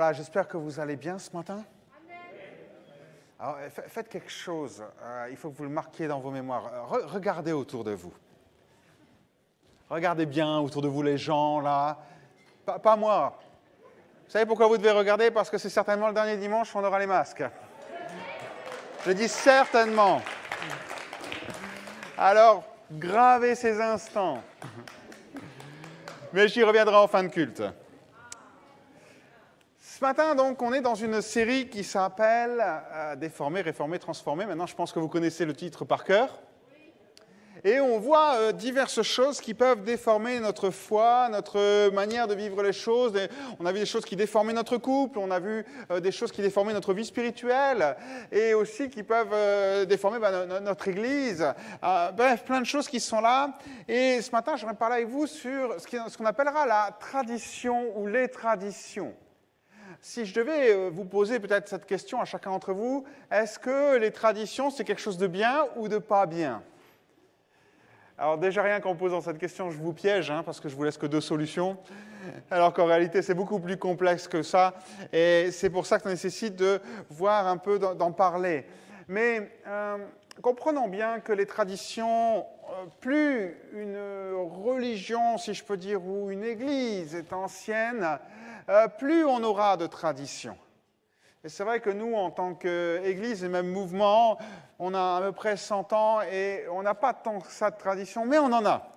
Voilà, j'espère que vous allez bien ce matin. Alors, faites quelque chose, il faut que vous le marquiez dans vos mémoires. Regardez autour de vous. Regardez bien autour de vous les gens, là. Pas moi. Vous savez pourquoi vous devez regarder? Parce que c'est certainement le dernier dimanche où on aura les masques. Je dis certainement. Alors, gravez ces instants. Mais j'y reviendrai en fin de culte. Ce matin, donc, on est dans une série qui s'appelle Déformer, réformer, transformer. Maintenant, je pense que vous connaissez le titre par cœur. Et on voit diverses choses qui peuvent déformer notre foi, notre manière de vivre les choses. On a vu des choses qui déformaient notre couple, on a vu des choses qui déformaient notre vie spirituelle, et aussi qui peuvent déformer notre Église. Bref, plein de choses qui sont là. Et ce matin, j'aimerais parler avec vous sur ce qu'on appellera la tradition ou les traditions. Si je devais vous poser peut-être cette question à chacun d'entre vous, est-ce que les traditions, c'est quelque chose de bien ou de pas bien? Alors déjà, rien qu'en posant cette question, je vous piège, parce que je vous laisse que deux solutions, alors qu'en réalité, c'est beaucoup plus complexe que ça, et c'est pour ça que ça nécessite de voir un peu, d'en parler. Mais comprenons bien que les traditions, plus une religion, si je peux dire, ou une église est ancienne, plus on aura de traditions. Et c'est vrai que nous, en tant qu'Église et même mouvement, on a à peu près 100 ans et on n'a pas tant que ça de tradition, mais on en a.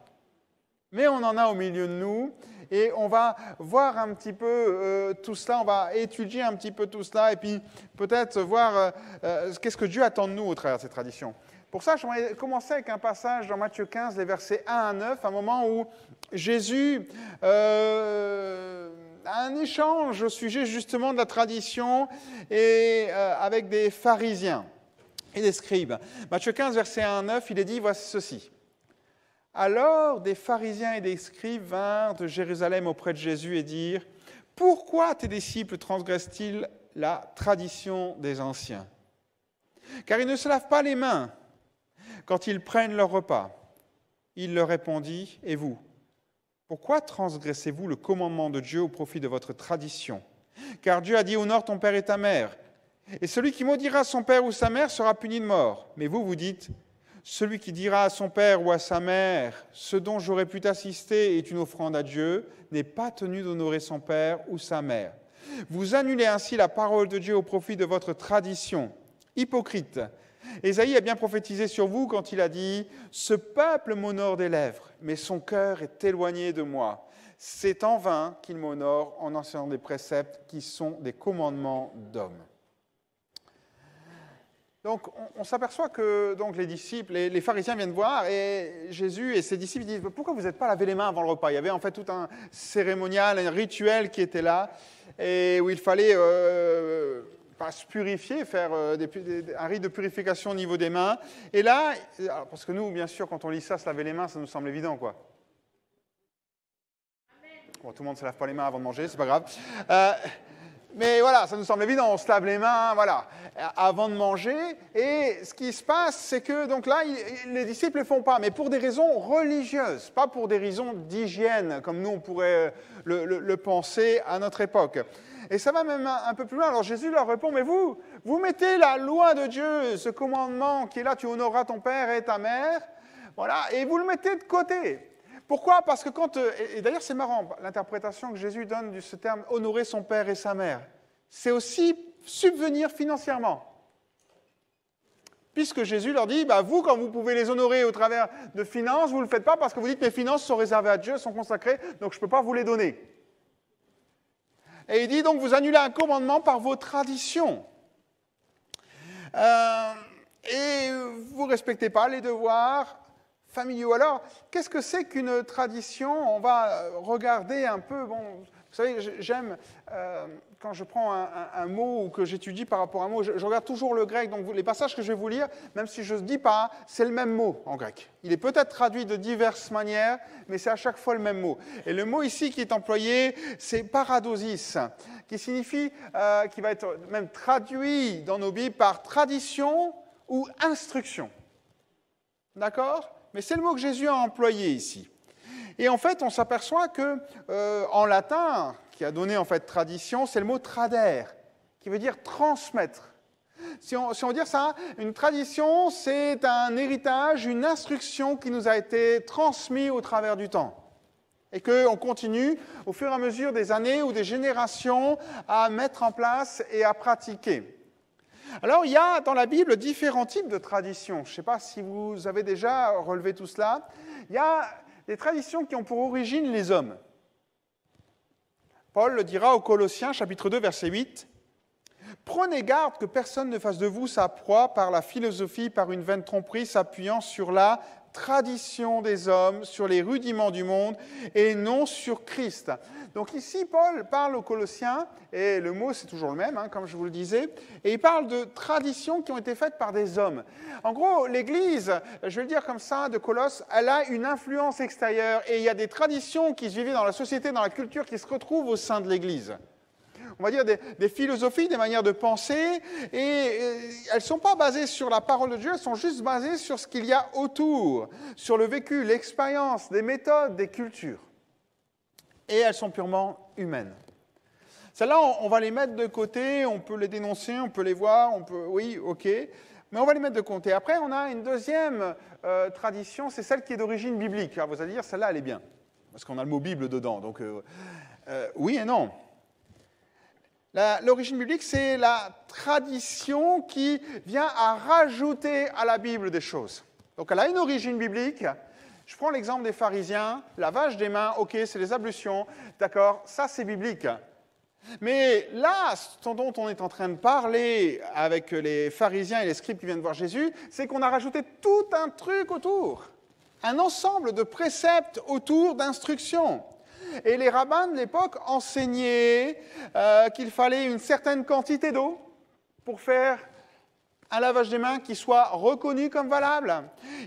Mais on en a au milieu de nous et on va voir un petit peu tout cela, on va étudier un petit peu tout cela et puis peut-être voir qu'est-ce que Dieu attend de nous au travers de ces traditions. Pour ça, j'aimerais commencer avec un passage dans Matthieu 15, les versets 1 à 9, un moment où Jésus a un échange au sujet justement de la tradition et avec des pharisiens et des scribes. Matthieu 15, versets 1 à 9, il est dit, voici ceci. Alors des pharisiens et des scribes vinrent de Jérusalem auprès de Jésus et dirent, « Pourquoi tes disciples transgressent-ils la tradition des anciens? Car ils ne se lavent pas les mains quand ils prennent leur repas. » Il leur répondit, « Et vous, pourquoi transgressez-vous le commandement de Dieu au profit de votre tradition? Car Dieu a dit, honore ton père et ta mère. Et celui qui maudira son père ou sa mère sera puni de mort. Mais vous, vous dites, celui qui dira à son père ou à sa mère, ce dont j'aurais pu t'assister est une offrande à Dieu, n'est pas tenu d'honorer son père ou sa mère. Vous annulez ainsi la parole de Dieu au profit de votre tradition. Hypocrite! Ésaïe a bien prophétisé sur vous quand il a dit « Ce peuple m'honore des lèvres, mais son cœur est éloigné de moi. C'est en vain qu'il m'honore en enseignant des préceptes qui sont des commandements d'hommes. » Donc, on s'aperçoit que donc, les disciples, les pharisiens viennent voir et Jésus et ses disciples disent « Pourquoi vous n'êtes pas lavé les mains avant le repas ?» Il y avait en fait tout un cérémonial, un rituel qui était là et où il fallait... se purifier, faire un rite de purification au niveau des mains. Et là, parce que nous, bien sûr, quand on lit ça, se laver les mains, ça nous semble évident, quoi. Bon, tout le monde ne se lave pas les mains avant de manger, c'est pas grave. Mais voilà, ça nous semble évident, on se lave les mains, voilà, avant de manger. Et ce qui se passe, c'est que, donc là, les disciples ne le font pas, mais pour des raisons religieuses, pas pour des raisons d'hygiène, comme nous, on pourrait le penser à notre époque. Et ça va même un peu plus loin. Alors Jésus leur répond, mais vous mettez la loi de Dieu, ce commandement qui est là, tu honoreras ton père et ta mère, voilà, et vous le mettez de côté. Pourquoi? Parce que et d'ailleurs c'est marrant, l'interprétation que Jésus donne de ce terme, honorer son père et sa mère, c'est aussi subvenir financièrement. Puisque Jésus leur dit, vous, quand vous pouvez les honorer au travers de finances, vous ne le faites pas parce que vous dites, mes finances sont réservées à Dieu, sont consacrées, donc je ne peux pas vous les donner. Et il dit donc, vous annulez un commandement par vos traditions. Et vous ne respectez pas les devoirs familiaux. Alors, qu'est-ce que c'est qu'une tradition? On va regarder un peu. Bon, vous savez, j'aime, quand je prends un mot ou que j'étudie par rapport à un mot, je regarde toujours le grec. Donc, les passages que je vais vous lire, même si je ne dis pas, c'est le même mot en grec. Il est peut-être traduit de diverses manières, mais c'est à chaque fois le même mot. Et le mot ici qui est employé, c'est paradosis, qui signifie, qui va être même traduit dans nos Bibles par tradition ou instruction. D'accord? Mais c'est le mot que Jésus a employé ici. Et en fait, on s'aperçoit que en latin, qui a donné en fait tradition, c'est le mot trader, qui veut dire transmettre. Si on veut dire ça, une tradition, c'est un héritage, une instruction qui nous a été transmise au travers du temps. Et qu'on continue, au fur et à mesure des années ou des générations, à mettre en place et à pratiquer. Alors, il y a dans la Bible différents types de traditions. Je ne sais pas si vous avez déjà relevé tout cela. Il y a des traditions qui ont pour origine les hommes. Paul le dira aux Colossiens, chapitre 2, verset 8. « Prenez garde que personne ne fasse de vous sa proie par la philosophie, par une vaine tromperie, s'appuyant sur la tradition des hommes, sur les rudiments du monde, et non sur Christ. » Donc ici, Paul parle aux Colossiens, et le mot c'est toujours le même, comme je vous le disais, et il parle de traditions qui ont été faites par des hommes. En gros, l'Église, je vais le dire comme ça, de Colosse, elle a une influence extérieure, et il y a des traditions qui se vivaient dans la société, dans la culture, qui se retrouvent au sein de l'Église. On va dire des philosophies, des manières de penser, et elles ne sont pas basées sur la parole de Dieu, elles sont juste basées sur ce qu'il y a autour, sur le vécu, l'expérience, des méthodes, des cultures. Et elles sont purement humaines. Celles-là, on va les mettre de côté, on peut les dénoncer, on peut les voir, oui, ok, mais on va les mettre de côté. Après, on a une deuxième tradition, c'est celle qui est d'origine biblique. Alors vous allez dire, celle-là, elle est bien, parce qu'on a le mot Bible dedans, donc oui et non. L'origine biblique, c'est la tradition qui vient à rajouter à la Bible des choses. Donc elle a une origine biblique. Je prends l'exemple des pharisiens, lavage des mains, ok, c'est les ablutions, d'accord, ça c'est biblique. Mais là, ce dont on est en train de parler avec les pharisiens et les scribes qui viennent voir Jésus, c'est qu'on a rajouté tout un truc autour, un ensemble de préceptes autour d'instructions. Et les rabbins de l'époque enseignaient qu'il fallait une certaine quantité d'eau pour faire un lavage des mains qui soit reconnu comme valable.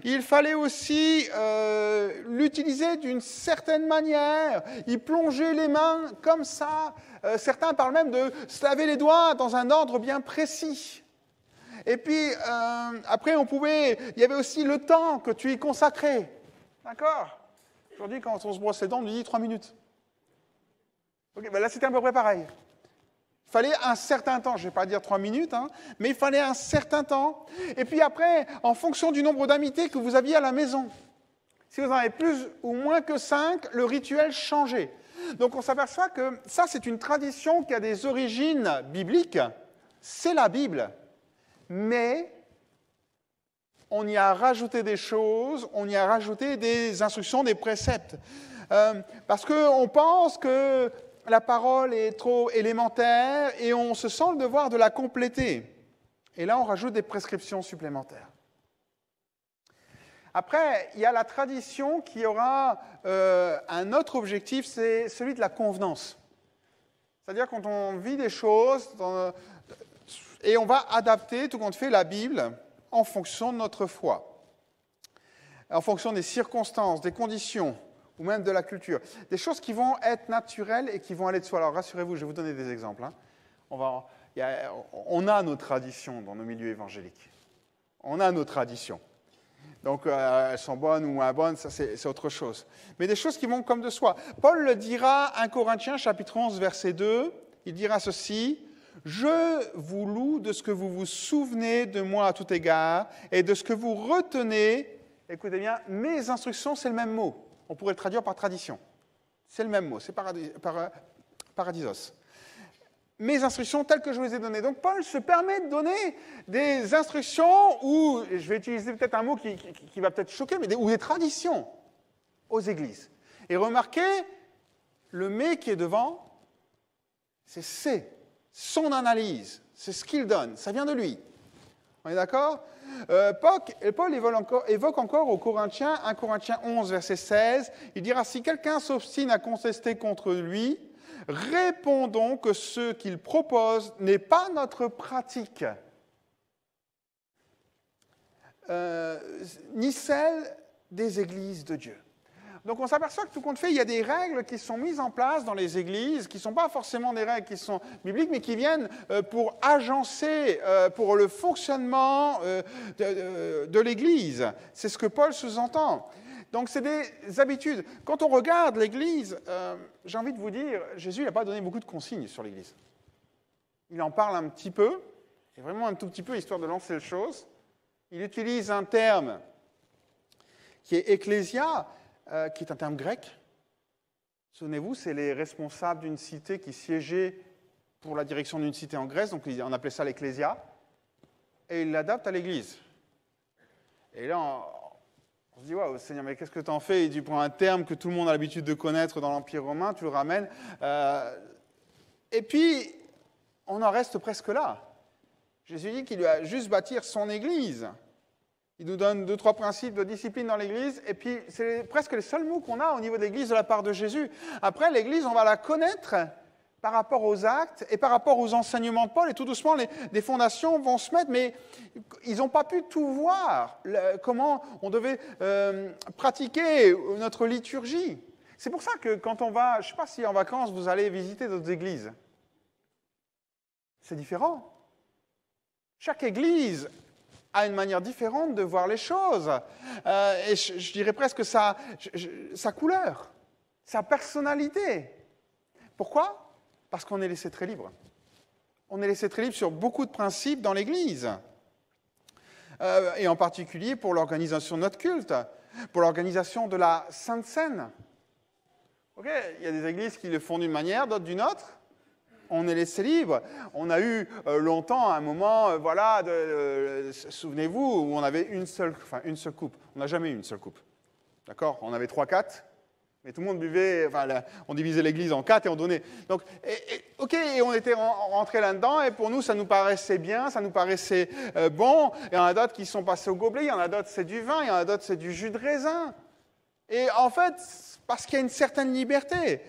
Il fallait aussi l'utiliser d'une certaine manière, y plonger les mains comme ça. Certains parlent même de se laver les doigts dans un ordre bien précis. Et puis, après, il y avait aussi le temps que tu y consacrais. D'accord ? Aujourd'hui, quand on se brosse les dents, on nous dit 3 minutes. Okay, ben là, c'était à peu près pareil. Il fallait un certain temps, je ne vais pas dire 3 minutes, mais il fallait un certain temps. Et puis après, en fonction du nombre d'invités que vous aviez à la maison, si vous en avez plus ou moins que 5, le rituel changeait. Donc on s'aperçoit que ça, c'est une tradition qui a des origines bibliques, c'est la Bible. Mais on y a rajouté des choses, on y a rajouté des instructions, des préceptes. Parce qu'on pense que la parole est trop élémentaire et on se sent le devoir de la compléter. Et là, on rajoute des prescriptions supplémentaires. Après, il y a la tradition qui aura un autre objectif, c'est celui de la convenance. C'est-à-dire quand on vit des choses et on va adapter, tout compte fait, la Bible en fonction de notre foi, en fonction des circonstances, des conditions, ou même de la culture. Des choses qui vont être naturelles et qui vont aller de soi. Alors rassurez-vous, je vais vous donner des exemples. On a nos traditions dans nos milieux évangéliques. On a nos traditions. Donc elles sont bonnes ou moins bonnes, ça c'est autre chose. Mais des choses qui vont comme de soi. Paul le dira, 1 Corinthiens, chapitre 11, verset 2, il dira ceci: « Je vous loue de ce que vous vous souvenez de moi à tout égard et de ce que vous retenez. » Écoutez bien, mes instructions, c'est le même mot. On pourrait le traduire par tradition. C'est le même mot, c'est paradisos. Mes instructions telles que je vous ai données. Donc Paul se permet de donner des instructions, ou je vais utiliser peut-être un mot qui va peut-être choquer, ou des traditions aux églises. Et remarquez, le « mais » qui est devant, c'est son analyse, c'est ce qu'il donne, ça vient de lui. On est d'accord ? Paul évoque encore aux Corinthiens, 1 Corinthiens 11, verset 16, il dira « Si quelqu'un s'obstine à contester contre lui, répondons que ce qu'il propose n'est pas notre pratique, ni celle des églises de Dieu. » Donc on s'aperçoit que tout compte fait, il y a des règles qui sont mises en place dans les églises, qui ne sont pas forcément des règles qui sont bibliques, mais qui viennent pour agencer, pour le fonctionnement de l'Église. C'est ce que Paul sous-entend. Donc, c'est des habitudes. Quand on regarde l'Église, j'ai envie de vous dire, Jésus n'a pas donné beaucoup de consignes sur l'Église. Il en parle un petit peu, et vraiment un tout petit peu, histoire de lancer les choses. Il utilise un terme qui est ecclésia, qui est un terme grec. Souvenez-vous, c'est les responsables d'une cité qui siégeaient pour la direction d'une cité en Grèce, donc on appelait ça l'ecclésia, et il l'adapte à l'Église. Et là, on se dit, waouh, Seigneur, mais qu'est-ce que tu en fais? Et tu prends un terme que tout le monde a l'habitude de connaître dans l'Empire romain, tu le ramènes. Et puis, on en reste presque là. Jésus dit qu'il doit juste bâtir son Église. Il nous donne 2-3 principes de discipline dans l'Église, et puis c'est presque les seuls mots qu'on a au niveau de l'Église de la part de Jésus. Après, l'Église, on va la connaître par rapport aux actes et par rapport aux enseignements de Paul, et tout doucement, des fondations vont se mettre, mais ils n'ont pas pu tout voir, comment on devait pratiquer notre liturgie. C'est pour ça que quand on va, je ne sais pas si en vacances, vous allez visiter d'autres églises. C'est différent. Chaque église a une manière différente de voir les choses. Et je dirais presque sa couleur, sa personnalité. Pourquoi? Parce qu'on est laissé très libre. On est laissé très libre sur beaucoup de principes dans l'Église. Et en particulier pour l'organisation de notre culte, pour l'organisation de la Sainte Seine. Okay, il y a des églises qui le font d'une manière, d'autres d'une autre. On est laissé libre. On a eu longtemps un moment, souvenez-vous, où on avait une seule coupe. On n'a jamais eu une seule coupe. D'accord? On avait 3-4, mais tout le monde buvait, on divisait l'église en 4 et on donnait. Donc, et on était rentrés là-dedans, et pour nous, ça nous paraissait bien, ça nous paraissait bon. Il y en a d'autres qui sont passés au gobelet, il y en a d'autres, c'est du vin, il y en a d'autres, c'est du jus de raisin. Et en fait, parce qu'il y a une certaine liberté.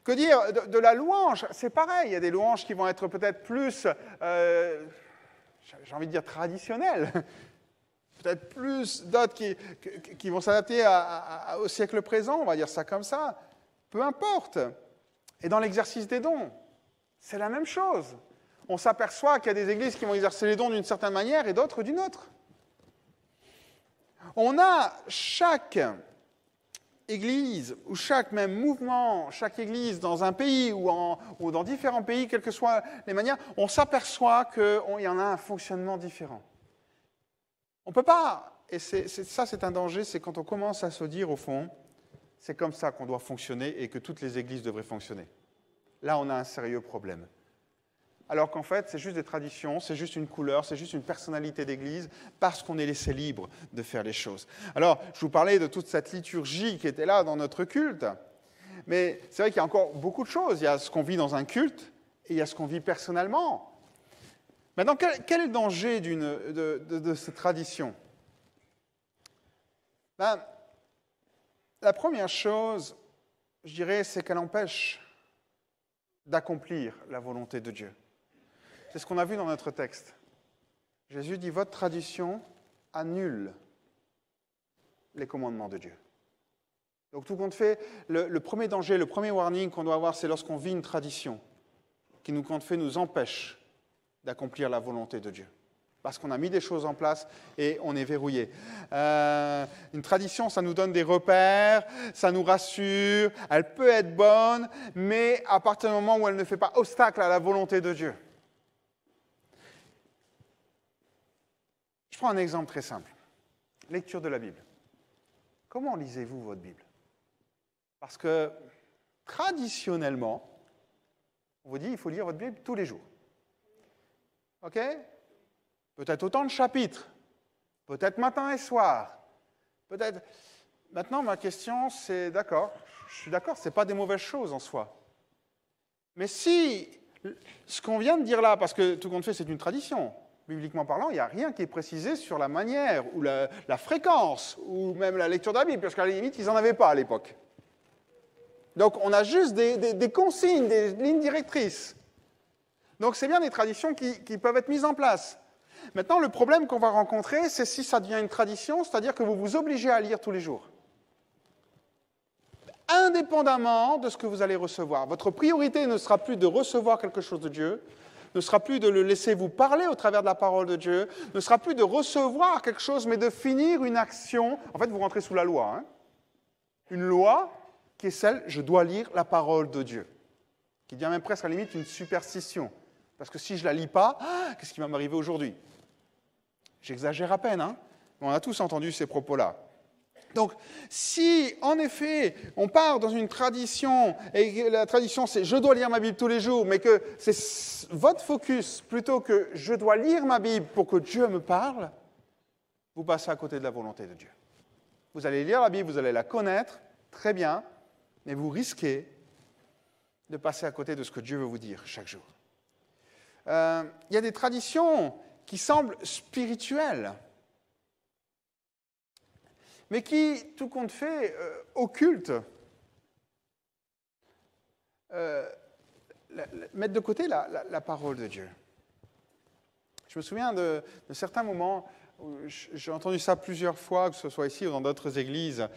Que dire de la louange? C'est pareil, il y a des louanges qui vont être peut-être plus, j'ai envie de dire traditionnelles, peut-être plus d'autres qui vont s'adapter au siècle présent, on va dire ça comme ça, peu importe. Et dans l'exercice des dons, c'est la même chose. On s'aperçoit qu'il y a des églises qui vont exercer les dons d'une certaine manière et d'autres d'une autre. On a chaque église, ou chaque même mouvement, chaque église dans un pays ou dans différents pays, quelles que soient les manières, on s'aperçoit qu'il y en a un fonctionnement différent. On ne peut pas, et ça c'est un danger, c'est quand on commence à se dire au fond, c'est comme ça qu'on doit fonctionner et que toutes les églises devraient fonctionner. Là on a un sérieux problème. Alors qu'en fait, c'est juste des traditions, c'est juste une couleur, c'est juste une personnalité d'église, parce qu'on est laissé libre de faire les choses. Alors, je vous parlais de toute cette liturgie qui était là dans notre culte, mais c'est vrai qu'il y a encore beaucoup de choses. Il y a ce qu'on vit dans un culte, et il y a ce qu'on vit personnellement. Maintenant, quel est le danger de cette tradition? La première chose, je dirais, c'est qu'elle empêche d'accomplir la volonté de Dieu. C'est ce qu'on a vu dans notre texte. Jésus dit, votre tradition annule les commandements de Dieu. Donc tout compte fait, le premier danger, le premier warning qu'on doit avoir, c'est lorsqu'on vit une tradition qui, nous compte fait, nous empêche d'accomplir la volonté de Dieu. Parce qu'on a mis des choses en place et on est verrouillé. Une tradition, ça nous donne des repères, ça nous rassure, elle peut être bonne, mais à partir du moment où elle ne fait pas obstacle à la volonté de Dieu. Je prends un exemple très simple. Lecture de la Bible. Comment lisez-vous votre Bible? Parce que traditionnellement, on vous dit qu'il faut lire votre Bible tous les jours. OK? Peut-être autant de chapitres, peut-être matin et soir, peut-être... Maintenant, ma question, c'est d'accord, je suis d'accord, ce n'est pas des mauvaises choses en soi. Mais si ce qu'on vient de dire là, parce que tout compte fait, c'est une tradition, bibliquement parlant, il n'y a rien qui est précisé sur la manière, ou la fréquence, ou même la lecture de la Bible, parce qu'à la limite, ils n'en avaient pas à l'époque. Donc, on a juste des consignes, des lignes directrices. Donc, c'est bien des traditions qui peuvent être mises en place. Maintenant, le problème qu'on va rencontrer, c'est si ça devient une tradition, c'est-à-dire que vous vous obligez à lire tous les jours. Indépendamment de ce que vous allez recevoir. Votre priorité ne sera plus de recevoir quelque chose de Dieu, ne sera plus de le laisser vous parler au travers de la parole de Dieu, ne sera plus de recevoir quelque chose, mais de finir une action. En fait, vous rentrez sous la loi. Hein. Une loi qui est celle, je dois lire la parole de Dieu, qui devient même presque à la limite une superstition. Parce que si je ne la lis pas, qu'est-ce qui va m'arriver aujourd'hui? J'exagère à peine, hein, mais on a tous entendu ces propos-là. Donc, si, en effet, on part dans une tradition, et que la tradition, c'est « je dois lire ma Bible tous les jours », mais que c'est votre focus, plutôt que « je dois lire ma Bible pour que Dieu me parle », vous passez à côté de la volonté de Dieu. Vous allez lire la Bible, vous allez la connaître, très bien, mais vous risquez de passer à côté de ce que Dieu veut vous dire chaque jour. Il y a des traditions qui semblent spirituelles, mais qui, tout compte fait, occultent, mettent de côté la parole de Dieu. Je me souviens de certains moments, où j'ai entendu ça plusieurs fois, que ce soit ici ou dans d'autres églises,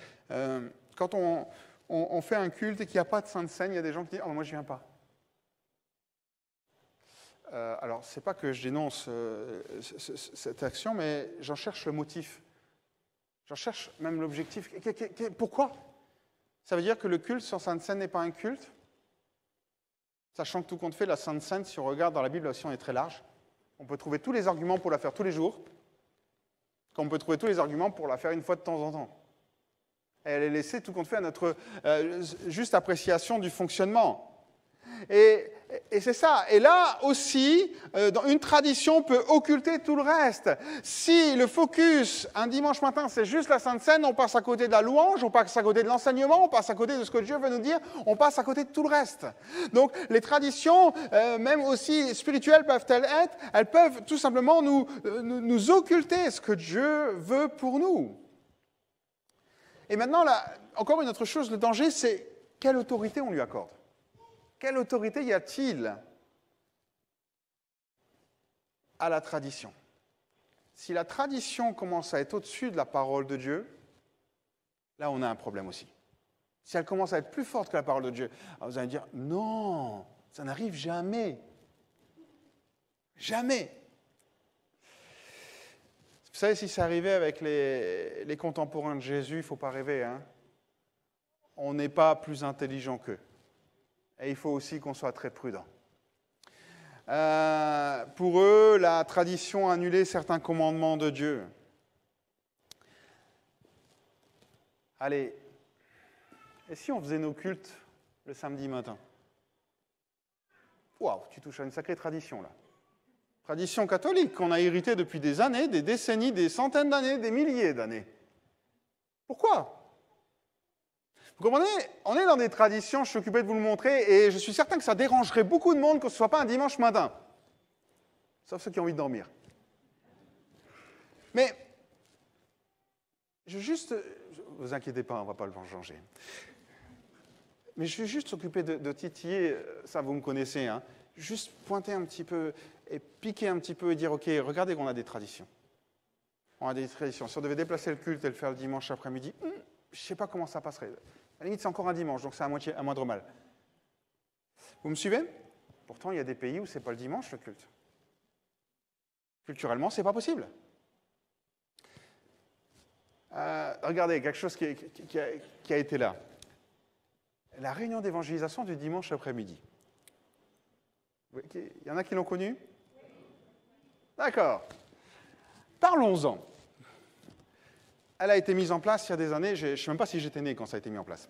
quand on fait un culte et qu'il n'y a pas de Sainte Seine, il y a des gens qui disent « Oh, moi je ne viens pas ». Alors, ce n'est pas que je dénonce cette action, mais j'en cherche le motif. J'en cherche même l'objectif. Pourquoi? Ça veut dire que le culte sur Sainte Seine n'est pas un culte? Sachant que tout compte fait, la Sainte Seine, si on regarde dans la Bible, aussi on est très large. On peut trouver tous les arguments pour la faire tous les jours, comme on peut trouver tous les arguments pour la faire une fois de temps en temps. Et elle est laissée, tout compte fait, à notre juste appréciation du fonctionnement. Et c'est ça. Et là aussi, une tradition peut occulter tout le reste. Si le focus, un dimanche matin, c'est juste la Sainte Seine, on passe à côté de la louange, on passe à côté de l'enseignement, on passe à côté de ce que Dieu veut nous dire, on passe à côté de tout le reste. Donc, les traditions, même aussi spirituelles peuvent-elles être, elles peuvent tout simplement nous occulter ce que Dieu veut pour nous. Et maintenant, là, encore une autre chose, le danger, c'est quelle autorité on lui accorde. Quelle autorité y a-t-il à la tradition? Si la tradition commence à être au-dessus de la parole de Dieu, là on a un problème aussi. Si elle commence à être plus forte que la parole de Dieu, alors vous allez dire, non, ça n'arrive jamais. Jamais. Vous savez, si ça arrivait avec les contemporains de Jésus, il ne faut pas rêver, hein. On n'est pas plus intelligent qu'eux. Et il faut aussi qu'on soit très prudent. Pour eux, la tradition annulait certains commandements de Dieu. Allez, et si on faisait nos cultes le samedi matin? Waouh, tu touches à une sacrée tradition, là. Tradition catholique qu'on a héritée depuis des années, des décennies, des centaines d'années, des milliers d'années. Pourquoi ? Vous comprenez? On est dans des traditions, je suis occupé de vous le montrer, et je suis certain que ça dérangerait beaucoup de monde que ce ne soit pas un dimanche matin. Sauf ceux qui ont envie de dormir. Mais, vous inquiétez pas, on ne va pas le changer. Mais je suis juste occupé de titiller, ça vous me connaissez, hein, juste pointer un petit peu et piquer un petit peu et dire, ok, regardez qu'on a des traditions. On a des traditions. Si on devait déplacer le culte et le faire le dimanche après-midi, je ne sais pas comment ça passerait. À la limite, c'est encore un dimanche, donc c'est à moindre mal. Vous me suivez? Pourtant, il y a des pays où ce n'est pas le dimanche, le culte. Culturellement, ce n'est pas possible. Regardez, quelque chose qui a été là. La réunion d'évangélisation du dimanche après-midi. Il y en a qui l'ont connue? D'accord. Parlons-en. Elle a été mise en place il y a des années, je ne sais même pas si j'étais né quand ça a été mis en place.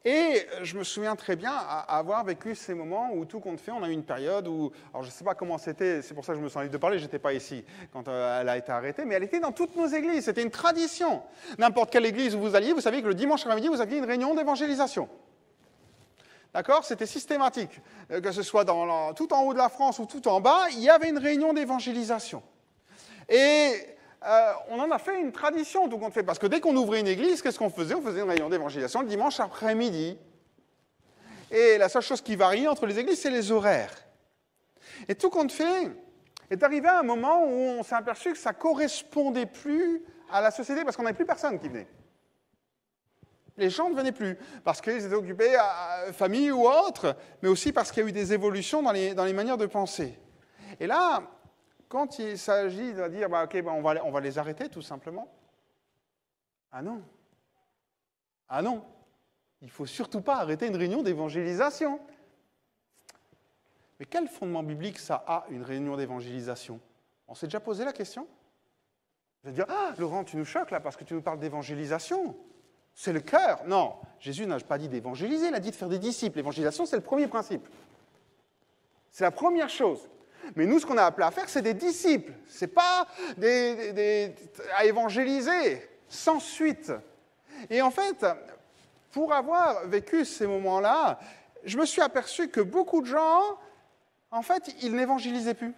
Et je me souviens très bien avoir vécu ces moments où tout compte fait, on a eu une période où, alors je ne sais pas comment c'était, c'est pour ça que je me sens libre de parler, je n'étais pas ici quand elle a été arrêtée, mais elle était dans toutes nos églises, c'était une tradition. N'importe quelle église où vous alliez, vous saviez que le dimanche après-midi, vous aviez une réunion d'évangélisation. D'accord? C'était systématique. Que ce soit tout en haut de la France ou tout en bas, il y avait une réunion d'évangélisation. Et on en a fait une tradition, tout compte fait, parce que dès qu'on ouvrait une église, qu'est-ce qu'on faisait? On faisait une réunion d'évangélisation le dimanche après-midi. Et la seule chose qui variait entre les églises, c'est les horaires. Et tout compte fait, est arrivé à un moment où on s'est aperçu que ça ne correspondait plus à la société, parce qu'on n'avait plus personne qui venait. Les gens ne venaient plus, parce qu'ils étaient occupés à famille ou autre, mais aussi parce qu'il y a eu des évolutions dans les manières de penser. Et là, quand il s'agit de dire, on va les arrêter tout simplement, ah non, il ne faut surtout pas arrêter une réunion d'évangélisation. Mais quel fondement biblique ça a, une réunion d'évangélisation? On s'est déjà posé la question? Vous allez dire, ah, Laurent, tu nous choques là parce que tu nous parles d'évangélisation. C'est le cœur. Non, Jésus n'a pas dit d'évangéliser, il a dit de faire des disciples. L'évangélisation, c'est le premier principe. C'est la première chose. Mais nous, ce qu'on a appelé à faire, c'est des disciples. Ce n'est pas à évangéliser, sans suite. Et en fait, pour avoir vécu ces moments-là, je me suis aperçu que beaucoup de gens, en fait, ils n'évangélisaient plus.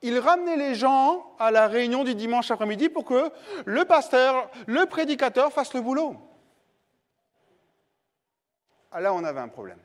Ils ramenaient les gens à la réunion du dimanche après-midi pour que le pasteur, le prédicateur fasse le boulot. Ah, là, on avait un problème.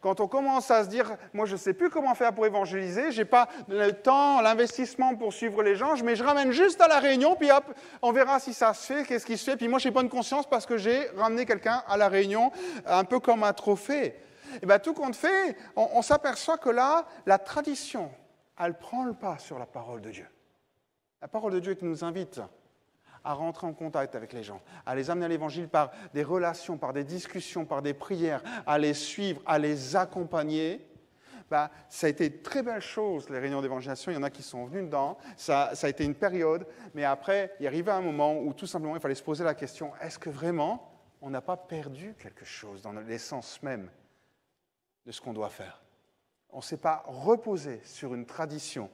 Quand on commence à se dire, moi je ne sais plus comment faire pour évangéliser, je n'ai pas le temps, l'investissement pour suivre les gens, mais je ramène juste à la réunion, puis hop, on verra si ça se fait, qu'est-ce qui se fait, puis moi j'ai bonne conscience parce que j'ai ramené quelqu'un à la réunion, un peu comme un trophée. Et bien tout compte fait, on s'aperçoit que là, la tradition, elle prend le pas sur la parole de Dieu. La parole de Dieu qui nous invite à rentrer en contact avec les gens, à les amener à l'Évangile par des relations, par des discussions, par des prières, à les suivre, à les accompagner. Ça a été une très belle chose, les réunions d'évangélisation. Il y en a qui sont venus dedans. Ça a été une période. Mais après, il arrivait un moment où tout simplement, il fallait se poser la question, est-ce que vraiment, on n'a pas perdu quelque chose dans l'essence même de ce qu'on doit faire? On ne s'est pas reposé sur une tradition.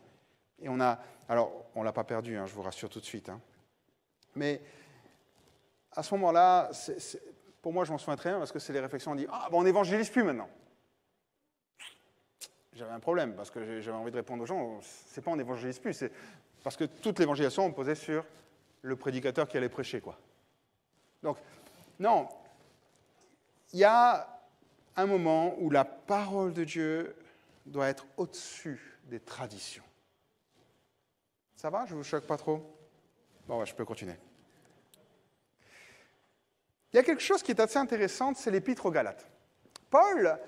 Et on ne l'a pas perdu, je vous rassure tout de suite. Mais à ce moment-là, pour moi, je m'en souviens très bien parce que c'est les réflexions, on dit « Ah, on n'évangélise plus maintenant ». J'avais un problème parce que j'avais envie de répondre aux gens, c'est pas on n'évangélise plus, c'est parce que toute l'évangélisation, on posait sur le prédicateur qui allait prêcher, quoi. Donc, non, il y a un moment où la parole de Dieu doit être au-dessus des traditions. Ça va? Je ne vous choque pas trop? Bon, je peux continuer. Il y a quelque chose qui est assez intéressant, c'est l'épître aux Galates. Paul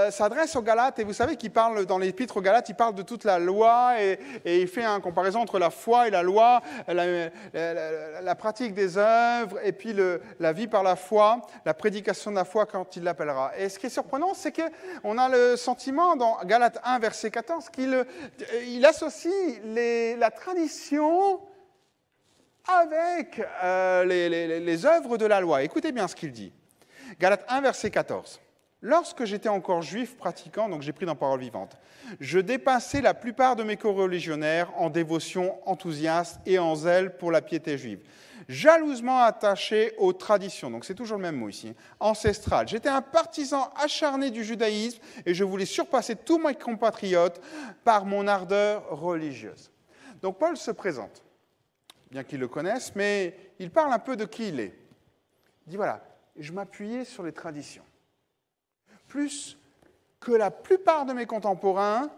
s'adresse aux Galates, et vous savez qu'il parle, dans l'épître aux Galates, il parle de toute la loi, et il fait une comparaison entre la foi et la loi, la pratique des œuvres, et puis la vie par la foi, la prédication de la foi quand il l'appellera. Et ce qui est surprenant, c'est qu'on a le sentiment, dans Galates 1, verset 14, qu'il associe la tradition avec les œuvres de la loi. Écoutez bien ce qu'il dit. Galates 1, verset 14. Lorsque j'étais encore juif pratiquant, donc j'ai pris dans Parole vivante, je dépassais la plupart de mes coreligionnaires en dévotion enthousiaste et en zèle pour la piété juive. Jalousement attaché aux traditions, donc c'est toujours le même mot ici, ancestrales. J'étais un partisan acharné du judaïsme et je voulais surpasser tous mes compatriotes par mon ardeur religieuse. Donc Paul se présente, bien qu'ils le connaissent, mais il parle un peu de qui il est. Il dit voilà, je m'appuyais sur les traditions. Plus que la plupart de mes contemporains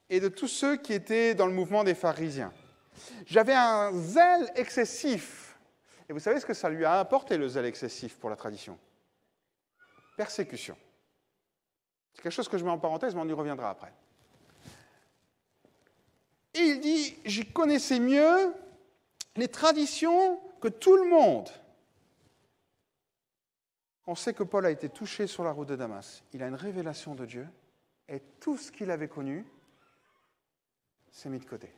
et de tous ceux qui étaient dans le mouvement des pharisiens. J'avais un zèle excessif. Et vous savez ce que ça lui a apporté, le zèle excessif pour la tradition? Persécution. C'est quelque chose que je mets en parenthèse, mais on y reviendra après. Et il dit, j'y connaissais mieux les traditions que tout le monde. On sait que Paul a été touché sur la route de Damas. Il a une révélation de Dieu, et tout ce qu'il avait connu s'est mis de côté.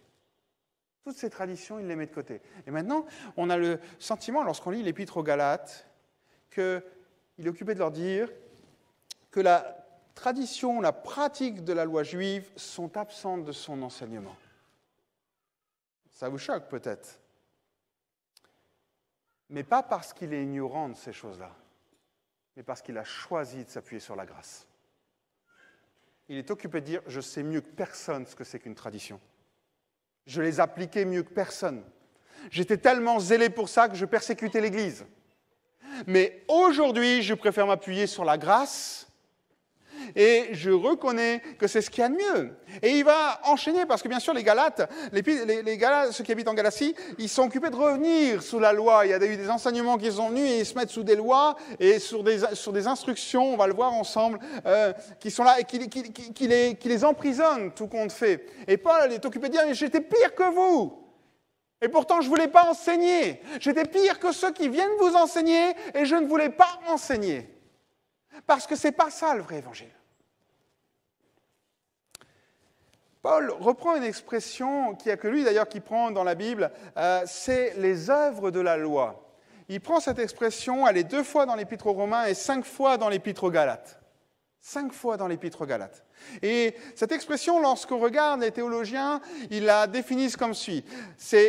Toutes ces traditions, il les met de côté. Et maintenant, on a le sentiment, lorsqu'on lit l'Épître aux Galates, qu'il est occupé de leur dire que la tradition, la pratique de la loi juive sont absentes de son enseignement. Ça vous choque peut-être, mais pas parce qu'il est ignorant de ces choses-là, mais parce qu'il a choisi de s'appuyer sur la grâce. Il est occupé de dire « je sais mieux que personne ce que c'est qu'une tradition. Je les appliquais mieux que personne. J'étais tellement zélé pour ça que je persécutais l'Église. Mais aujourd'hui, je préfère m'appuyer sur la grâce et je reconnais que c'est ce qu'il y a de mieux. Et il va enchaîner, parce que bien sûr, les Galates, ceux qui habitent en Galatie, ils sont occupés de revenir sous la loi. Il y a eu des enseignements qui sont venus et ils se mettent sous des lois et sur des instructions, on va le voir ensemble, qui sont là et qui les emprisonnent, tout compte fait. Et Paul est occupé de dire, mais j'étais pire que vous. Et pourtant, je ne voulais pas enseigner. J'étais pire que ceux qui viennent vous enseigner et je ne voulais pas enseigner. Parce que ce n'est pas ça le vrai évangile. Paul reprend une expression qu'il n'y a que lui d'ailleurs qui prend dans la Bible, c'est les œuvres de la loi. Il prend cette expression, elle est 2 fois dans l'Épître aux Romains et 5 fois dans l'Épître aux Galates. 5 fois dans l'Épître aux Galates. Et cette expression, lorsqu'on regarde les théologiens, ils la définissent comme suit.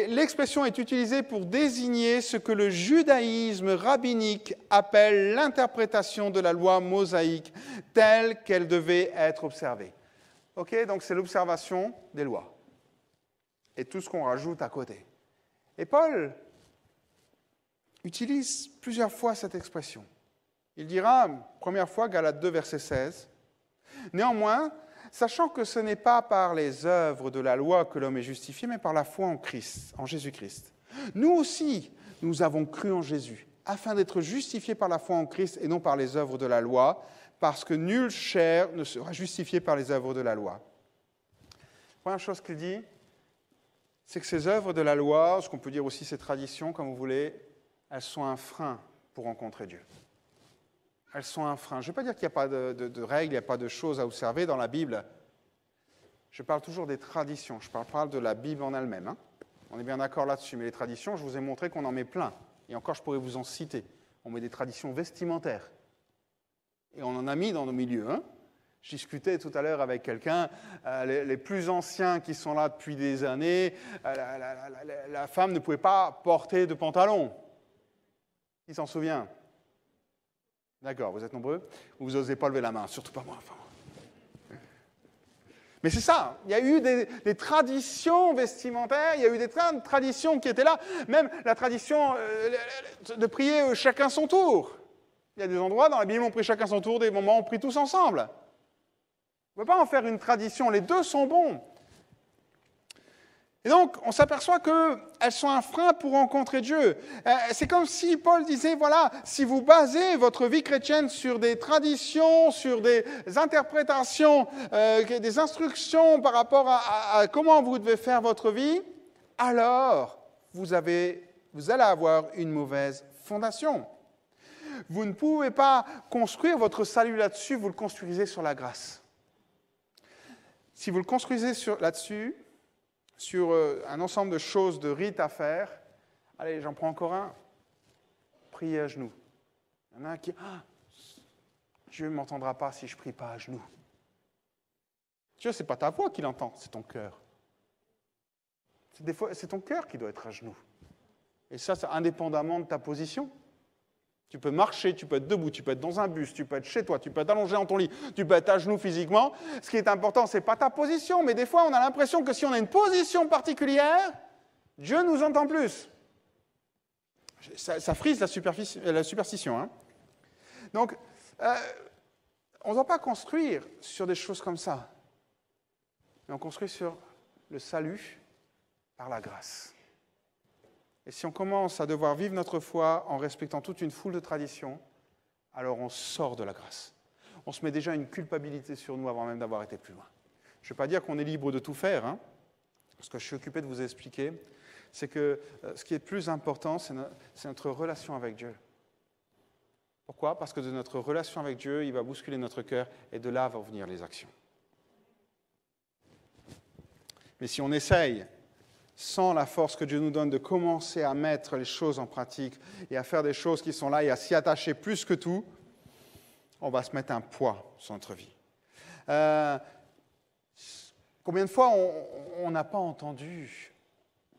L'expression est utilisée pour désigner ce que le judaïsme rabbinique appelle l'interprétation de la loi mosaïque telle qu'elle devait être observée. Ok, donc c'est l'observation des lois. Et tout ce qu'on rajoute à côté. Et Paul utilise plusieurs fois cette expression. Il dira, première fois, Galates 2, verset 16, « Néanmoins, sachant que ce n'est pas par les œuvres de la loi que l'homme est justifié, mais par la foi en Christ, en Jésus-Christ. Nous aussi, nous avons cru en Jésus, afin d'être justifiés par la foi en Christ et non par les œuvres de la loi, parce que nulle chair ne sera justifiée par les œuvres de la loi. » La première chose qu'il dit, c'est que ces œuvres de la loi, ce qu'on peut dire aussi ces traditions, comme vous voulez, elles sont un frein pour rencontrer Dieu. Elles sont un frein. Je ne veux pas dire qu'il n'y a pas de règles, il n'y a pas de choses à observer dans la Bible. Je parle toujours des traditions, je parle de la Bible en elle-même. Hein. On est bien d'accord là-dessus, mais les traditions, je vous ai montré qu'on en met plein. Et encore, je pourrais vous en citer. On met des traditions vestimentaires. Et on en a mis dans nos milieux. Hein. Je discutais tout à l'heure avec quelqu'un, les plus anciens qui sont là depuis des années, la femme ne pouvait pas porter de pantalon. Qui s'en souvient ? D'accord, vous êtes nombreux ? Vous n'osez pas lever la main, surtout pas moi. Enfin. Mais c'est ça, il y a eu des traditions vestimentaires, il y a eu des traditions qui étaient là, même la tradition de prier chacun son tour. Il y a des endroits dans la Bible où on prie chacun son tour, des moments où on prie tous ensemble. On ne peut pas en faire une tradition, les deux sont bons. Et donc, on s'aperçoit qu'elles sont un frein pour rencontrer Dieu. C'est comme si Paul disait, voilà, si vous basez votre vie chrétienne sur des traditions, sur des interprétations, des instructions par rapport à comment vous devez faire votre vie, alors vous allez avoir une mauvaise fondation. Vous ne pouvez pas construire votre salut là-dessus, vous le construisez sur la grâce. Si vous le construisez là-dessus, sur un ensemble de choses, de rites à faire. Allez, j'en prends encore un. Prier à genoux. Il y en a un qui... Dieu ne m'entendra pas si je ne prie pas à genoux. Dieu, ce n'est pas ta voix qui l'entend, c'est ton cœur. C'est ton cœur qui doit être à genoux. Et ça, c'est indépendamment de ta position. Tu peux marcher, tu peux être debout, tu peux être dans un bus, tu peux être chez toi, tu peux être allongé dans ton lit, tu peux être à genoux physiquement. Ce qui est important, ce n'est pas ta position, mais des fois, on a l'impression que si on a une position particulière, Dieu nous entend plus. Ça frise la superstition. Hein. Donc, on ne doit pas construire sur des choses comme ça, mais on construit sur le salut par la grâce. Et si on commence à devoir vivre notre foi en respectant toute une foule de traditions, alors on sort de la grâce. On se met déjà une culpabilité sur nous avant même d'avoir été plus loin. Je ne veux pas dire qu'on est libre de tout faire, hein. Ce que je suis occupé de vous expliquer, c'est que ce qui est le plus important, c'est notre relation avec Dieu. Pourquoi ? Parce que de notre relation avec Dieu, il va bousculer notre cœur et de là vont venir les actions. Mais si on essaye, sans la force que Dieu nous donne de commencer à mettre les choses en pratique et à faire des choses qui sont là et à s'y attacher plus que tout, on va se mettre un poids sur notre vie. Combien de fois on n'a pas entendu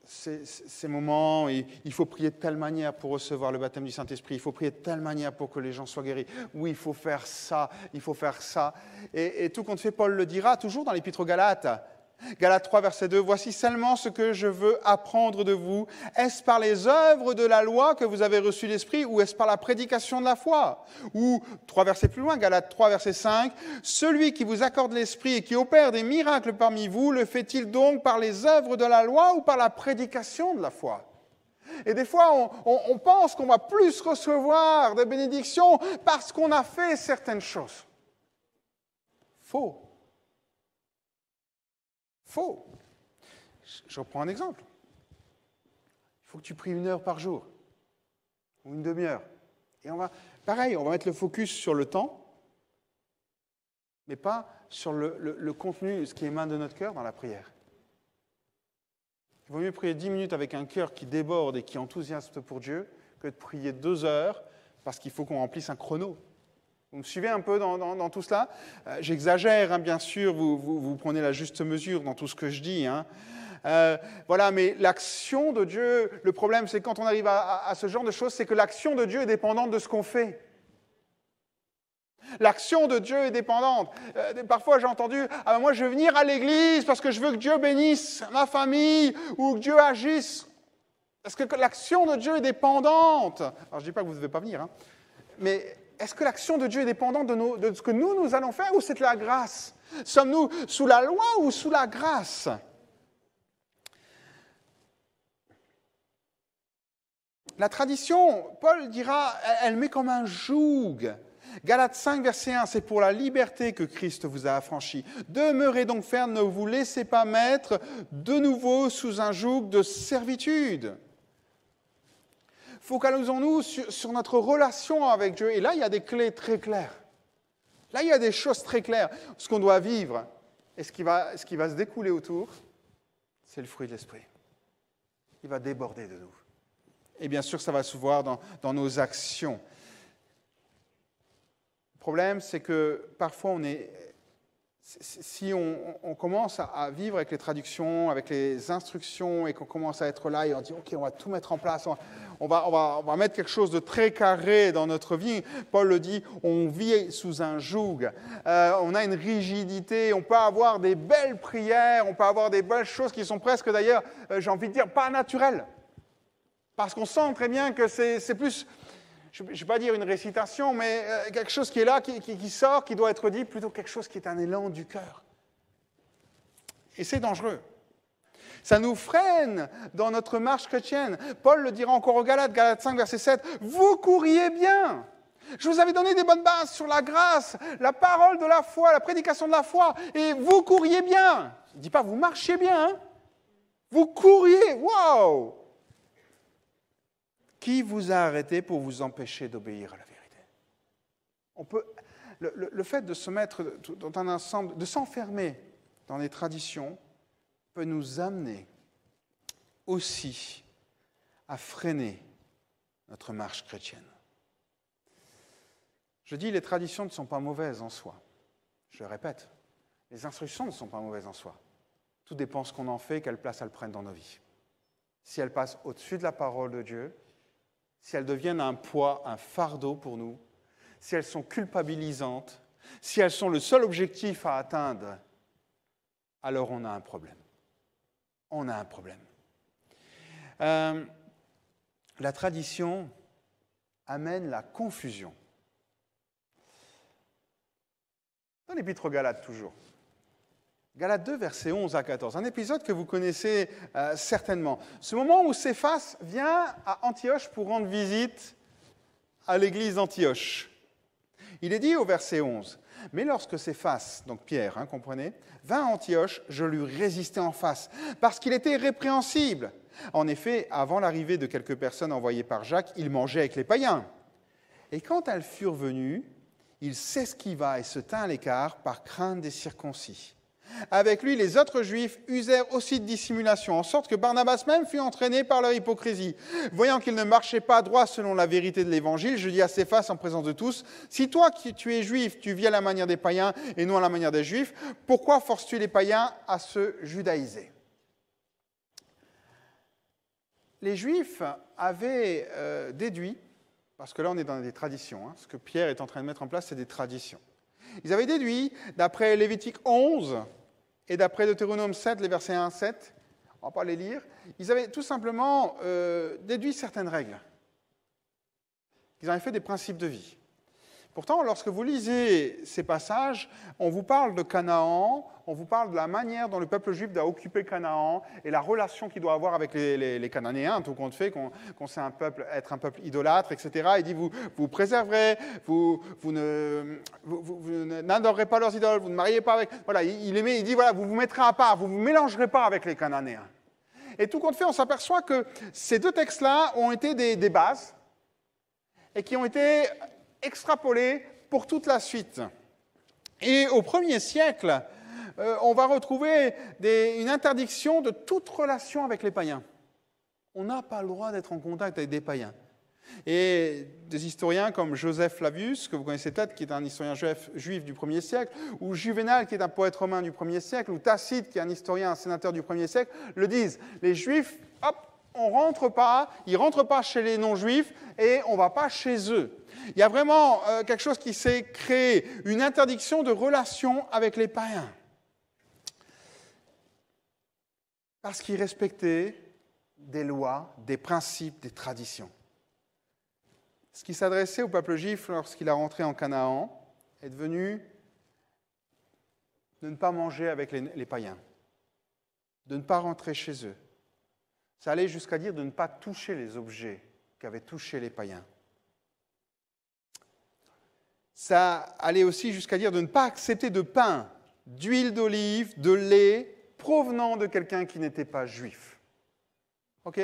ces moments, il faut prier de telle manière pour recevoir le baptême du Saint-Esprit, il faut prier de telle manière pour que les gens soient guéris, oui, il faut faire ça, il faut faire ça. Et tout compte fait, Paul le dira toujours dans l'Épître aux Galates, Galates 3, verset 2, « Voici seulement ce que je veux apprendre de vous. Est-ce par les œuvres de la loi que vous avez reçu l'Esprit ou est-ce par la prédication de la foi ?» Ou, 3 versets plus loin, Galates 3, verset 5, « Celui qui vous accorde l'Esprit et qui opère des miracles parmi vous, le fait-il donc par les œuvres de la loi ou par la prédication de la foi ?» Et des fois, on pense qu'on va plus recevoir de bénédictions parce qu'on a fait certaines choses. Faux. Faux. Je reprends un exemple. Il faut que tu pries 1 heure par jour, ou une demi-heure. Et on va mettre le focus sur le temps, mais pas sur le contenu, ce qui émane de notre cœur dans la prière. Il vaut mieux prier 10 minutes avec un cœur qui déborde et qui est enthousiaste pour Dieu que de prier 2 heures parce qu'il faut qu'on remplisse un chrono. Vous me suivez un peu dans tout cela ? J'exagère, hein, bien sûr, vous prenez la juste mesure dans tout ce que je dis. Hein. Voilà, mais l'action de Dieu, le problème, c'est quand on arrive à ce genre de choses, c'est que l'action de Dieu est dépendante de ce qu'on fait. L'action de Dieu est dépendante. Parfois, j'ai entendu « moi, je veux venir à l'église parce que je veux que Dieu bénisse ma famille ou que Dieu agisse. » Est-ce que l'action de Dieu est dépendante? Alors, je ne dis pas que vous ne devez pas venir, hein, mais est-ce que l'action de Dieu est dépendante de ce que nous allons faire ou c'est de la grâce? Sommes-nous sous la loi ou sous la grâce? La tradition, Paul dira, elle met comme un joug. Galates 5, verset 1, c'est pour la liberté que Christ vous a affranchis. Demeurez donc fermes, ne vous laissez pas mettre de nouveau sous un joug de servitude. Focalisons-nous sur notre relation avec Dieu. Et là, il y a des clés très claires. Là, il y a des choses très claires. Ce qu'on doit vivre et ce qui va se découler autour, c'est le fruit de l'Esprit. Il va déborder de nous. Et bien sûr, ça va se voir dans nos actions. Le problème, c'est que parfois, si on commence à vivre avec les traductions, avec les instructions, et qu'on commence à être là et on dit « Ok, on va tout mettre en place, on va mettre quelque chose de très carré dans notre vie », Paul le dit, on vit sous un joug, on a une rigidité, on peut avoir des belles prières, on peut avoir des belles choses qui sont presque d'ailleurs, j'ai envie de dire, pas naturelles. Parce qu'on sent très bien que c'est plus, je ne vais pas dire une récitation, mais quelque chose qui est là, qui sort, qui doit être dit, plutôt quelque chose qui est un élan du cœur. Et c'est dangereux. Ça nous freine dans notre marche chrétienne. Paul le dira encore aux Galates, Galates 5, verset 7, « Vous couriez bien !» Je vous avais donné des bonnes bases sur la grâce, la parole de la foi, la prédication de la foi, et vous couriez bien. Je ne dis pas vous marchiez bien, hein. Vous couriez, waouh! Qui vous a arrêté pour vous empêcher d'obéir à la vérité? Le fait de se mettre dans un ensemble, de s'enfermer dans les traditions, peut nous amener aussi à freiner notre marche chrétienne. Je dis, les traditions ne sont pas mauvaises en soi. Je le répète, les instructions ne sont pas mauvaises en soi. Tout dépend de ce qu'on en fait, quelle place elles prennent dans nos vies. Si elles passent au-dessus de la parole de Dieu, si elles deviennent un poids, un fardeau pour nous, si elles sont culpabilisantes, si elles sont le seul objectif à atteindre, alors on a un problème. On a un problème. La tradition amène la confusion. Dans l'Épître aux Galates, toujours. Galates 2, versets 11 à 14, un épisode que vous connaissez certainement. Ce moment où Céphas vient à Antioche pour rendre visite à l'église d'Antioche. Il est dit au verset 11, « Mais lorsque Céphas, donc Pierre, comprenez, vint à Antioche, je lui résistai en face, parce qu'il était répréhensible. En effet, avant l'arrivée de quelques personnes envoyées par Jacques, il mangeait avec les païens. Et quand elles furent venues, il s'esquiva et se tint à l'écart par crainte des circoncis. Avec lui, les autres Juifs usèrent aussi de dissimulation, en sorte que Barnabas même fut entraîné par leur hypocrisie. Voyant qu'il ne marchait pas droit selon la vérité de l'Évangile, je dis à Céphas en présence de tous, « Si toi, qui tu es juif, tu vis à la manière des païens et non à la manière des Juifs, pourquoi forces-tu les païens à se judaïser ?» Les Juifs avaient déduit, parce que là on est dans des traditions, ce que Pierre est en train de mettre en place, c'est des traditions. Ils avaient déduit, d'après Lévitique 11, Et d'après Deutéronome 7, les versets 1 à 7, on ne va pas les lire, ils avaient tout simplement déduit certaines règles. Ils avaient fait des principes de vie. Pourtant, lorsque vous lisez ces passages, on vous parle de Canaan, on vous parle de la manière dont le peuple juif doit occuper Canaan et la relation qu'il doit avoir avec les Cananéens, tout compte fait qu'on sait être un peuple idolâtre, etc. Il dit, vous préserverez, vous n'adorerez pas leurs idoles, vous ne mariez pas avec... Voilà, il dit, voilà, vous vous mettrez à part, vous ne vous mélangerez pas avec les Cananéens. Et tout compte fait, on s'aperçoit que ces deux textes-là ont été des bases et qui ont été extrapolés pour toute la suite. Et au 1er siècle, on va retrouver une interdiction de toute relation avec les païens. On n'a pas le droit d'être en contact avec des païens. Et des historiens comme Joseph Flavius, que vous connaissez peut-être, qui est un historien juif du 1er siècle, ou Juvénal, qui est un poète romain du 1er siècle, ou Tacite, qui est un historien, un sénateur du 1er siècle, le disent. Les juifs, hop, on rentre pas, ils ne rentrent pas chez les non-juifs et on ne va pas chez eux. Il y a vraiment quelque chose qui s'est créé, une interdiction de relation avec les païens. Parce qu'ils respectaient des lois, des principes, des traditions. Ce qui s'adressait au peuple juif lorsqu'il a rentré en Canaan est devenu de ne pas manger avec les païens, de ne pas rentrer chez eux. Ça allait jusqu'à dire de ne pas toucher les objets qu'avaient touchés les païens. Ça allait aussi jusqu'à dire de ne pas accepter de pain, d'huile d'olive, de lait provenant de quelqu'un qui n'était pas juif. OK ?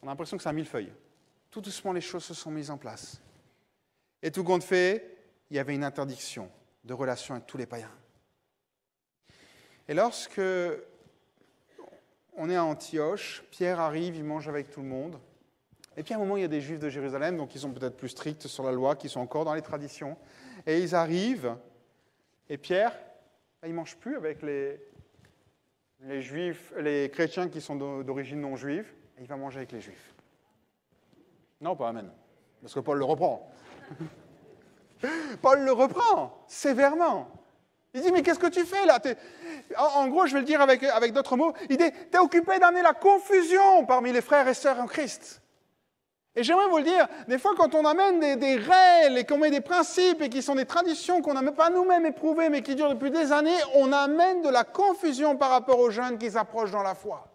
On a l'impression que c'est un millefeuille. Tout doucement, les choses se sont mises en place. Et tout compte fait, il y avait une interdiction de relation avec tous les païens. Et lorsque on est à Antioche, Pierre arrive, il mange avec tout le monde. Et puis à un moment, il y a des Juifs de Jérusalem, donc ils sont peut-être plus stricts sur la loi, qui sont encore dans les traditions. Et ils arrivent, et Pierre, il ne mange plus avec les Juifs, les chrétiens qui sont d'origine non juive, et il va manger avec les Juifs. Non, pas amen, parce que Paul le reprend. Paul le reprend sévèrement. Il dit, mais qu'est-ce que tu fais là ? En gros, je vais le dire avec d'autres mots, il dit, tu es occupé d'amener la confusion parmi les frères et sœurs en Christ. Et j'aimerais vous le dire, des fois quand on amène des règles et qu'on met des principes et qui sont des traditions qu'on n'a même pas nous-mêmes éprouvées mais qui durent depuis des années, on amène de la confusion par rapport aux jeunes qui s'approchent dans la foi.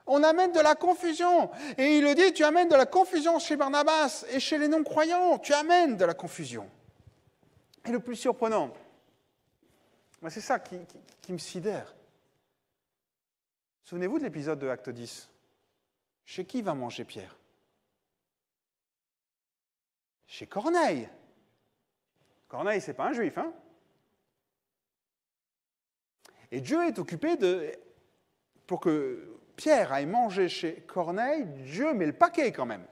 On amène de la confusion. Et il le dit, tu amènes de la confusion chez Barnabas et chez les non-croyants. Tu amènes de la confusion. Et le plus surprenant, c'est ça qui me sidère. Souvenez-vous de l'épisode de Acte 10. Chez qui va manger Pierre ? Chez Corneille. Corneille, ce n'est pas un juif, hein ? Et Dieu est occupé pour que Pierre aille manger chez Corneille, Dieu met le paquet quand même.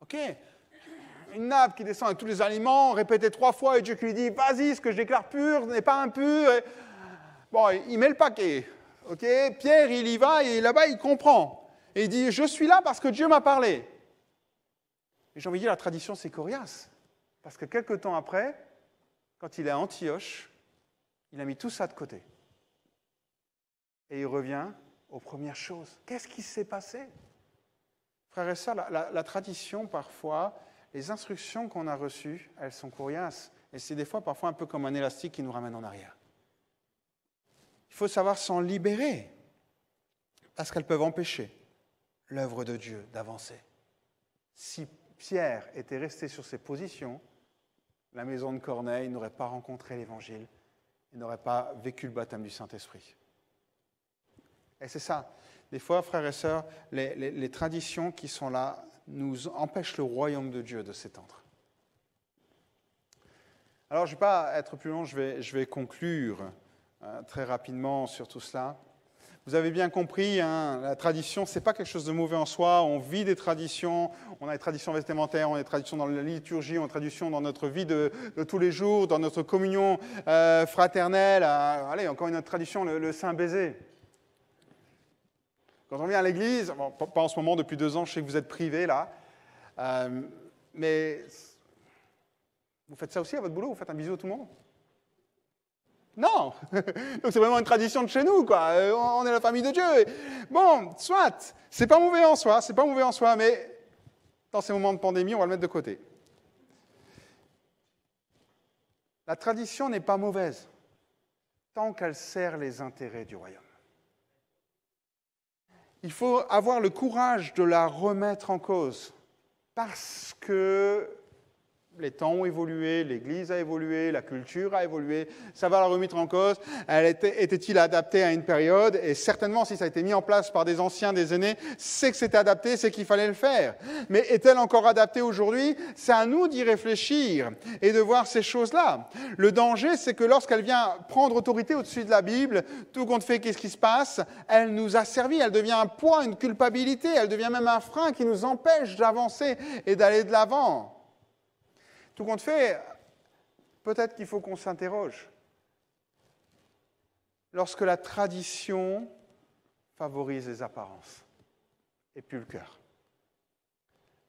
OK ? Une nappe qui descend avec tous les aliments, répétée 3 fois, et Dieu qui lui dit, vas-y, ce que je déclare pur n'est pas impur. Et... Bon, il met le paquet. OK ? Pierre, il y va, et là-bas, il comprend. Et il dit, je suis là parce que Dieu m'a parlé. Et j'ai envie de dire, la tradition, c'est coriace. Parce que quelque temps après, quand il est à Antioche, il a mis tout ça de côté. Et il revient aux premières choses. Qu'est-ce qui s'est passé ? Frères et sœurs, la tradition, parfois, les instructions qu'on a reçues, elles sont coriaces. Et c'est des fois, parfois, un peu comme un élastique qui nous ramène en arrière. Il faut savoir s'en libérer, parce qu'elles peuvent empêcher l'œuvre de Dieu d'avancer. Si Pierre était resté sur ses positions, la maison de Corneille n'aurait pas rencontré l'Évangile et n'aurait pas vécu le baptême du Saint-Esprit. Et c'est ça. Des fois, frères et sœurs, les traditions qui sont là nous empêchent le royaume de Dieu de s'étendre. Alors, je ne vais pas être plus long, je vais conclure très rapidement sur tout cela. Vous avez bien compris, hein, la tradition, ce n'est pas quelque chose de mauvais en soi. On vit des traditions, on a des traditions vestimentaires, on a des traditions dans la liturgie, on a des traditions dans notre vie de tous les jours, dans notre communion fraternelle. Allez, encore une autre tradition, le saint baiser. Quand on vient à l'église, bon, pas en ce moment, depuis 2 ans, je sais que vous êtes privés là, mais vous faites ça aussi à votre boulot, vous faites un bisou à tout le monde ? Non. Donc c'est vraiment une tradition de chez nous, quoi. On est la famille de Dieu. Bon, soit. C'est pas mauvais en soi, mais dans ces moments de pandémie, on va le mettre de côté. La tradition n'est pas mauvaise tant qu'elle sert les intérêts du royaume. Il faut avoir le courage de la remettre en cause parce que les temps ont évolué, l'Église a évolué, la culture a évolué, ça va la remettre en cause. Était-il adapté à une période? Et certainement, si ça a été mis en place par des anciens, des aînés, c'est que c'était adapté, c'est qu'il fallait le faire. Mais est-elle encore adaptée aujourd'hui? C'est à nous d'y réfléchir et de voir ces choses-là. Le danger, c'est que lorsqu'elle vient prendre autorité au-dessus de la Bible, tout compte fait, qu'est-ce qui se passe? Elle nous asservit, elle devient un poids, une culpabilité, elle devient même un frein qui nous empêche d'avancer et d'aller de l'avant. Tout compte fait, peut-être qu'il faut qu'on s'interroge. Lorsque la tradition favorise les apparences et plus le cœur.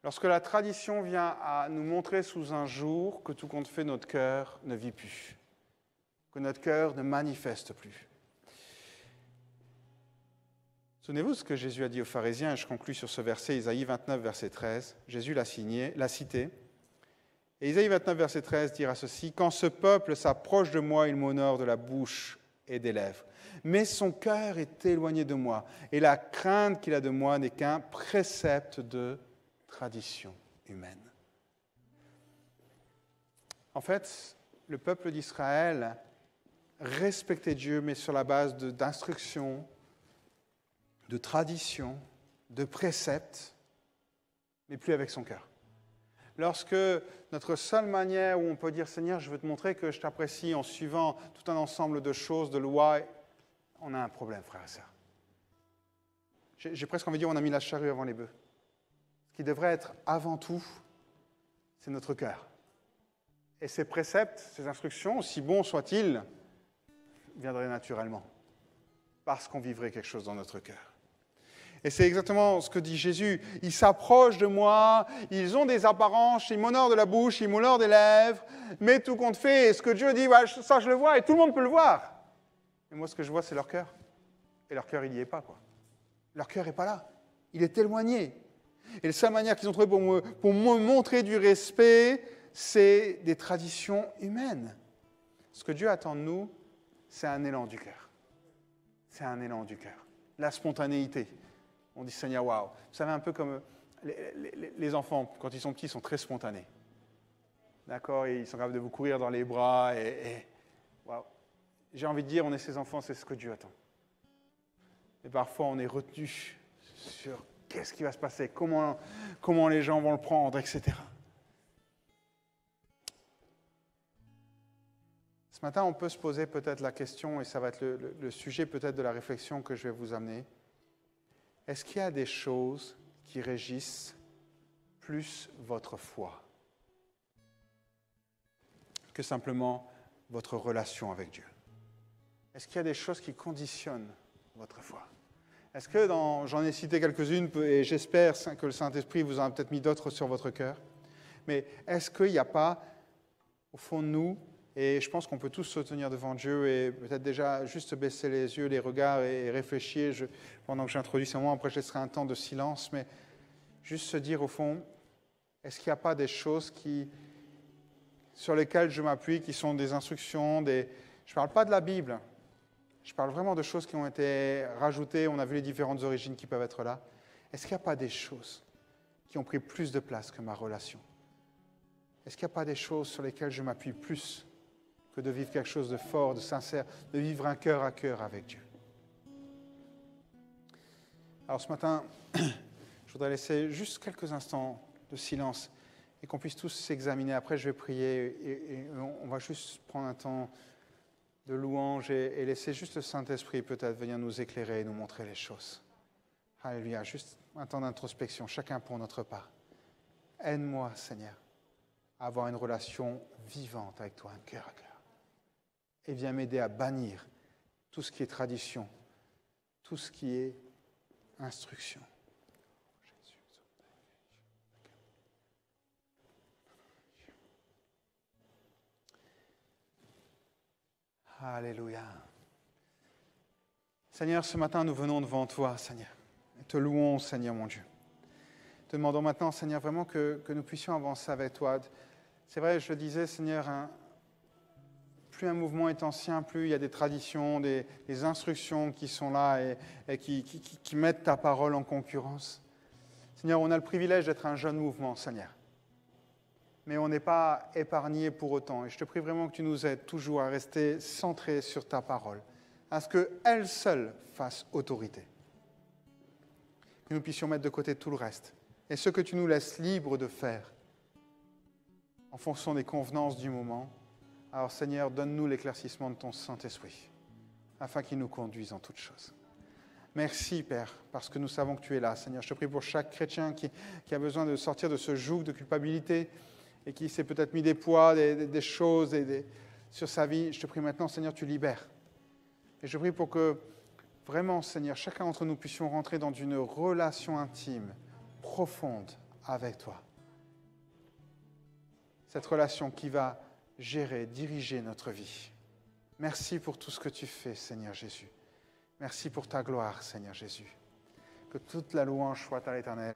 Lorsque la tradition vient à nous montrer sous un jour que tout compte fait, notre cœur ne vit plus, que notre cœur ne manifeste plus. Souvenez-vous ce que Jésus a dit aux pharisiens, et je conclus sur ce verset, Isaïe 29, verset 13. Jésus l'a cité. Et Isaïe 29, verset 13 dira ceci, « Quand ce peuple s'approche de moi, il m'honore de la bouche et des lèvres. Mais son cœur est éloigné de moi, et la crainte qu'il a de moi n'est qu'un précepte de tradition humaine. » En fait, le peuple d'Israël respectait Dieu, mais sur la base d'instructions, de traditions, de préceptes, mais plus avec son cœur. Lorsque notre seule manière où on peut dire « Seigneur, je veux te montrer que je t'apprécie en suivant tout un ensemble de choses, de lois », on a un problème, frères et sœurs. J'ai presque envie de dire on a mis la charrue avant les bœufs. Ce qui devrait être avant tout, c'est notre cœur. Et ces préceptes, ces instructions, aussi bons soient-ils, viendraient naturellement. Parce qu'on vivrait quelque chose dans notre cœur. Et c'est exactement ce que dit Jésus. Ils s'approchent de moi, ils ont des apparences, ils m'honorent de la bouche, ils m'honorent des lèvres, mais tout compte fait, ce que Dieu dit, ouais, ça je le vois et tout le monde peut le voir. Et moi ce que je vois, c'est leur cœur. Et leur cœur, il n'y est pas, quoi. Leur cœur n'est pas là. Il est éloigné. Et la seule manière qu'ils ont trouvé pour me montrer du respect, c'est des traditions humaines. Ce que Dieu attend de nous, c'est un élan du cœur. C'est un élan du cœur. La spontanéité. On dit Seigneur, waouh. Vous savez, un peu comme les enfants, quand ils sont petits, ils sont très spontanés. D'accord? Et ils sont capables de vous courir dans les bras. Waouh. J'ai envie de dire, on est ses enfants, c'est ce que Dieu attend. Et parfois, on est retenu sur qu'est-ce qui va se passer, comment les gens vont le prendre, etc. Ce matin, on peut se poser peut-être la question, et ça va être le sujet peut-être de la réflexion que je vais vous amener. Est-ce qu'il y a des choses qui régissent plus votre foi que simplement votre relation avec Dieu? Est-ce qu'il y a des choses qui conditionnent votre foi? Est-ce que j'en ai cité quelques-unes, et j'espère que le Saint-Esprit vous en a peut-être mis d'autres sur votre cœur, mais est-ce qu'il n'y a pas, au fond de nous, et je pense qu'on peut tous se tenir devant Dieu et peut-être déjà juste baisser les yeux, les regards et réfléchir pendant que j'introduis ce moment. Après, je laisserai un temps de silence, mais juste se dire au fond, est-ce qu'il n'y a pas des choses sur lesquelles je m'appuie, qui sont des instructions, je ne parle pas de la Bible, je parle vraiment de choses qui ont été rajoutées, on a vu les différentes origines qui peuvent être là. Est-ce qu'il n'y a pas des choses qui ont pris plus de place que ma relation? Est-ce qu'il n'y a pas des choses sur lesquelles je m'appuie plus que de vivre quelque chose de fort, de sincère, de vivre un cœur à cœur avec Dieu? Alors ce matin, je voudrais laisser juste quelques instants de silence et qu'on puisse tous s'examiner. Après, je vais prier et on va juste prendre un temps de louange et laisser juste le Saint-Esprit peut-être venir nous éclairer et nous montrer les choses. Alléluia, juste un temps d'introspection, chacun pour notre part. Aide-moi, Seigneur, à avoir une relation vivante avec toi, un cœur à cœur. Et viens m'aider à bannir tout ce qui est tradition, tout ce qui est instruction. Alléluia. Seigneur, ce matin, nous venons devant toi, Seigneur. Et te louons, Seigneur, mon Dieu. Te demandons maintenant, Seigneur, vraiment que nous puissions avancer avec toi. C'est vrai, je le disais, Seigneur, plus un mouvement est ancien, plus il y a des traditions, des instructions qui sont là et qui mettent ta parole en concurrence. Seigneur, on a le privilège d'être un jeune mouvement, Seigneur. Mais on n'est pas épargné pour autant. Et je te prie vraiment que tu nous aides toujours à rester centrés sur ta parole, à ce qu'elle seule fasse autorité. Que nous puissions mettre de côté tout le reste. Et ce que tu nous laisses libre de faire, en fonction des convenances du moment, alors Seigneur, donne-nous l'éclaircissement de ton Saint-Esprit, afin qu'il nous conduise en toutes choses. Merci, Père, parce que nous savons que tu es là, Seigneur. Je te prie pour chaque chrétien qui a besoin de sortir de ce joug de culpabilité et qui s'est peut-être mis des poids, des choses sur sa vie. Je te prie maintenant, Seigneur, tu libères. Et je prie pour que, vraiment, Seigneur, chacun d'entre nous puissions rentrer dans une relation intime, profonde avec toi. Cette relation qui va gérer, diriger notre vie. Merci pour tout ce que tu fais, Seigneur Jésus. Merci pour ta gloire, Seigneur Jésus. Que toute la louange soit à l'Éternel.